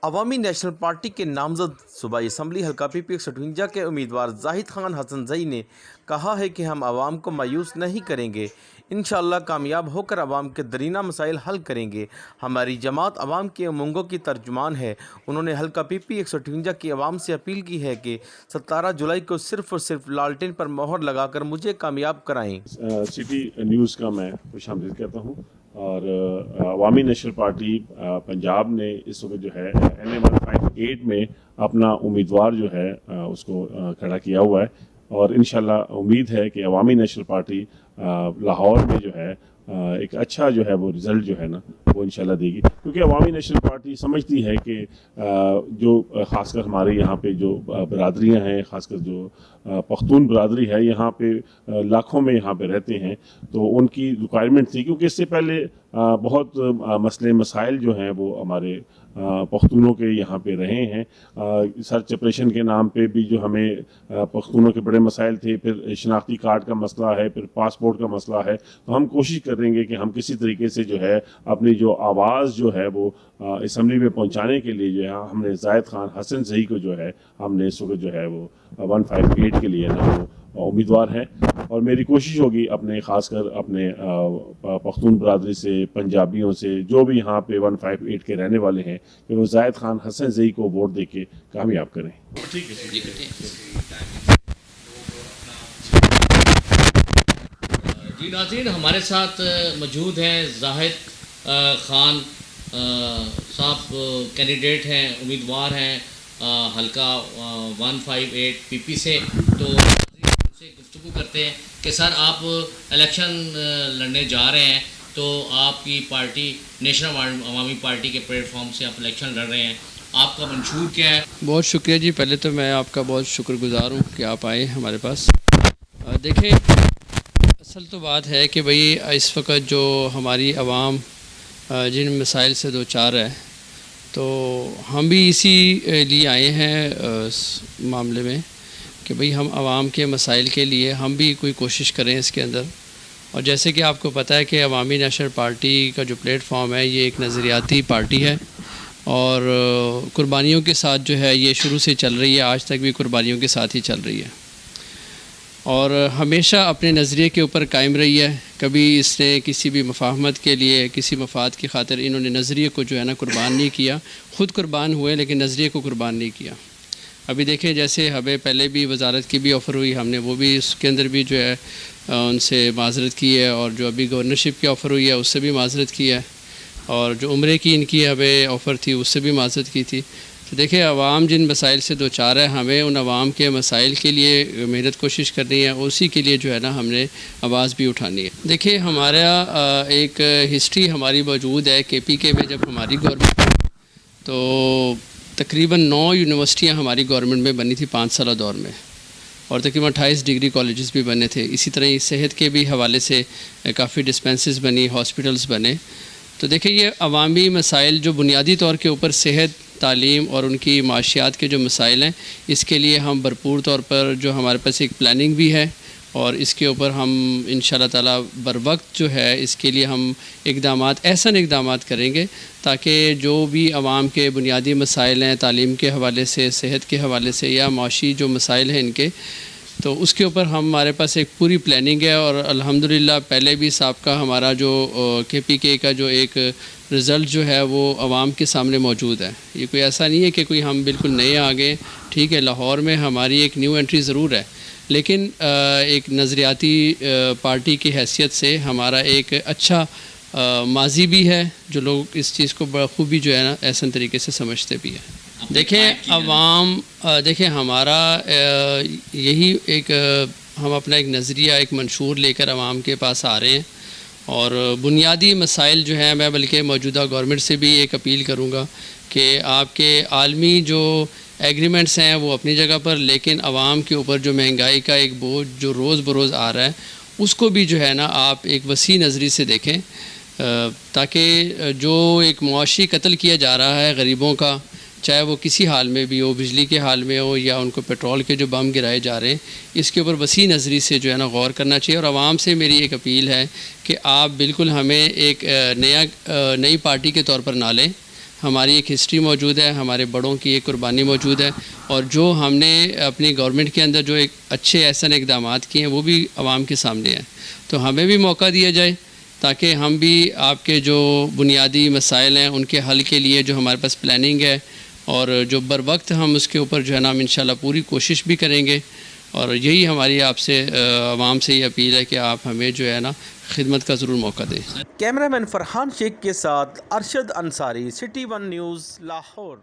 عوامی national party کے نامزد صوبائی اسمبلی حلقہ PP 158 کے امیدوار زاہد خان حسن زئی نے کہا ہے کہ ہم عوام کو مایوس نہیں کریں گے، انشاءاللہ کامیاب ہو کر عوام کے درینہ مسائل حل کریں گے۔ ہماری جماعت عوام کے امنگوں کی ترجمان ہے۔ انہوں نے حلقہ PP 158 کی عوام سے اپیل کی ہے کہ 17 جولائی کو صرف اور صرف لالٹین پر مہر لگا کر مجھے کامیاب کرائیں۔ سٹی نیوز کا میں خوش آمدید کہتا ہوں، اور عوامی نیشنل پارٹی پنجاب نے اس وقت جو ہے NA 158 میں اپنا امیدوار جو ہے اس کو کھڑا کیا ہوا ہے، اور انشاءاللہ امید ہے کہ عوامی نیشنل پارٹی لاہور میں جو ہے ایک اچھا جو ہے وہ رزلٹ جو ہے نا وہ انشاءاللہ دے گی، کیونکہ عوامی نیشنل پارٹی سمجھتی ہے کہ جو خاص کر ہمارے یہاں پہ جو برادریاں ہیں، خاص کر جو پختون برادری ہے یہاں پہ لاکھوں میں یہاں پہ رہتے ہیں، تو ان کی ریکوائرمنٹ تھی، کیونکہ اس سے پہلے بہت مسئلے مسائل جو ہیں وہ ہمارے پختونوں کے یہاں پہ رہے ہیں۔ سرچ آپریشن کے نام پہ بھی جو ہمیں پختونوں کے بڑے مسائل تھے، پھر شناختی کارڈ کا مسئلہ ہے، پھر پاسپورٹ کا مسئلہ ہے، تو ہم کوشش کریں گے کہ ہم کسی طریقے سے جو ہے اپنی جو آواز جو ہے وہ اسمبلی میں پہنچانے کے لیے جو ہے ہم نے زاہد خان حسن زئی کو جو ہے ہم نے اس وقت جو ہے وہ 158 کے لیے نا وہ امیدوار ہیں، اور میری کوشش ہوگی اپنے خاص کر اپنے پختون برادری سے، پنجابیوں سے، جو بھی یہاں پہ 158 کے رہنے والے ہیں، کہ وہ زاہد خان حسن زئی کو ووٹ دے کے کامیاب کریں۔ جی ناظرین، ہمارے ساتھ موجود ہیں زاہد خان صاحب، کینڈیڈیٹ ہیں، امیدوار ہیں حلقہ 158 PP سے، تو ان سے گفتگو کرتے ہیں کہ سر آپ الیکشن لڑنے جا رہے ہیں، تو آپ کی پارٹی نیشنل عوامی پارٹی کے پلیٹ فارم سے آپ الیکشن لڑ رہے ہیں، آپ کا منشور کیا ہے؟ بہت شکریہ جی، پہلے تو میں آپ کا بہت شکر گزار ہوں کہ آپ آئے ہمارے پاس۔ دیکھیں، اصل تو بات ہے کہ بھئی اس وقت جو ہماری عوام جن مسائل سے دو چار ہے، تو ہم بھی اسی لیے آئے ہیں اس معاملے میں کہ بھئی ہم عوام کے مسائل کے لیے ہم بھی کوئی کوشش کریں اس کے اندر۔ اور جیسے کہ آپ کو پتہ ہے کہ عوامی نیشنل پارٹی کا جو پلیٹ فارم ہے یہ ایک نظریاتی پارٹی ہے، اور قربانیوں کے ساتھ جو ہے یہ شروع سے چل رہی ہے، آج تک بھی قربانیوں کے ساتھ ہی چل رہی ہے، اور ہمیشہ اپنے نظریے کے اوپر قائم رہی ہے۔ کبھی اس نے کسی بھی مفاہمت کے لیے، کسی مفاد کی خاطر انہوں نے نظریے کو جو ہے نا قربان نہیں کیا، خود قربان ہوئے لیکن نظریے کو قربان نہیں کیا۔ ابھی دیکھیں، جیسے ہمیں پہلے بھی وزارت کی بھی آفر ہوئی، ہم نے وہ بھی اس کے اندر بھی جو ہے ان سے معذرت کی ہے، اور جو ابھی گورنرشپ کی آفر ہوئی ہے اس سے بھی معذرت کی ہے، اور جو عمرے کی ان کی ہمیں آفر تھی اس سے بھی معذرت کی تھی۔ تو دیکھیں، عوام جن مسائل سے دو چار ہے، ہمیں ان عوام کے مسائل کے لیے محنت کوشش کرنی ہے، اسی کے لیے جو ہے نا ہم نے آواز بھی اٹھانی ہے۔ دیکھیں، ہمارا ایک ہسٹری ہماری موجود ہے KPK میں، جب ہماری گورنمنٹ تو تقریباً 9 یونیورسٹیاں ہماری گورنمنٹ میں بنی تھی 5 سالہ دور میں، اور تقریباً 28 ڈگری کالجز بھی بنے تھے۔ اسی طرح صحت کے بھی حوالے سے کافی ڈسپینسز بنی، ہاسپٹلز بنے۔ تو دیکھیں، یہ عوامی مسائل جو بنیادی طور کے اوپر صحت، تعلیم اور ان کی معاشیات کے جو مسائل ہیں، اس کے لیے ہم بھرپور طور پر جو ہمارے پاس ایک پلاننگ بھی ہے، اور اس کے اوپر ہم انشاءاللہ تعالیٰ بر وقت جو ہے اس کے لیے ہم احسن اقدامات کریں گے، تاکہ جو بھی عوام کے بنیادی مسائل ہیں، تعلیم کے حوالے سے، صحت کے حوالے سے، یا معاشی جو مسائل ہیں ان کے، تو اس کے اوپر ہمارے پاس ایک پوری پلاننگ ہے۔ اور الحمدللہ پہلے بھی سابقہ ہمارا جو KPK کا جو ایک رزلٹ جو ہے وہ عوام کے سامنے موجود ہے۔ یہ کوئی ایسا نہیں ہے کہ کوئی ہم بالکل نئے آ گئے، ٹھیک ہے، لاہور میں ہماری ایک نیو انٹری ضرور ہے، لیکن ایک نظریاتی پارٹی کی حیثیت سے ہمارا ایک اچھا ماضی بھی ہے، جو لوگ اس چیز کو بخوبی جو ہے نا احسن طریقے سے سمجھتے بھی ہیں۔ دیکھیں، عوام دیکھیں، ہمارا یہی ایک ہم اپنا ایک نظریہ، ایک منشور لے کر عوام کے پاس آ رہے ہیں، اور بنیادی مسائل جو ہیں، میں بلکہ موجودہ گورنمنٹ سے بھی ایک اپیل کروں گا کہ آپ کے عالمی جو ایگریمنٹس ہیں وہ اپنی جگہ پر، لیکن عوام کے اوپر جو مہنگائی کا ایک بوجھ جو روز بروز آ رہا ہے، اس کو بھی جو ہے نا آپ ایک وسیع نظری سے دیکھیں، تاکہ جو ایک معاشی قتل کیا جا رہا ہے غریبوں کا، چاہے وہ کسی حال میں بھی ہو، بجلی کے حال میں ہو یا ان کو پیٹرول کے جو بم گرائے جا رہے ہیں، اس کے اوپر وسیع نظری سے جو ہے نا غور کرنا چاہیے. اور عوام سے میری ایک اپیل ہے کہ آپ بالکل ہمیں ایک نئی پارٹی کے طور پر نہ لیں. ہماری ایک ہسٹری موجود ہے، ہمارے بڑوں کی ایک قربانی موجود ہے، اور جو ہم نے اپنی گورنمنٹ کے اندر جو ایک اچھے احسن اقدامات کیے ہیں وہ بھی عوام کے سامنے ہیں. تو ہمیں بھی موقع دیا جائے تاکہ ہم بھی آپ کے جو بنیادی مسائل ہیں ان کے حل کے لیے جو ہمارے پاس پلاننگ ہے اور جو بر وقت ہم اس کے اوپر جو ہے نا ہم انشاءاللہ پوری کوشش بھی کریں گے. اور یہی ہماری آپ سے عوام سے یہ اپیل ہے کہ آپ ہمیں جو ہے نا خدمت کا ضرور موقع دیں. کیمرہ مین فرحان شیخ کے ساتھ Arshad Ansari, city one news, Lahore.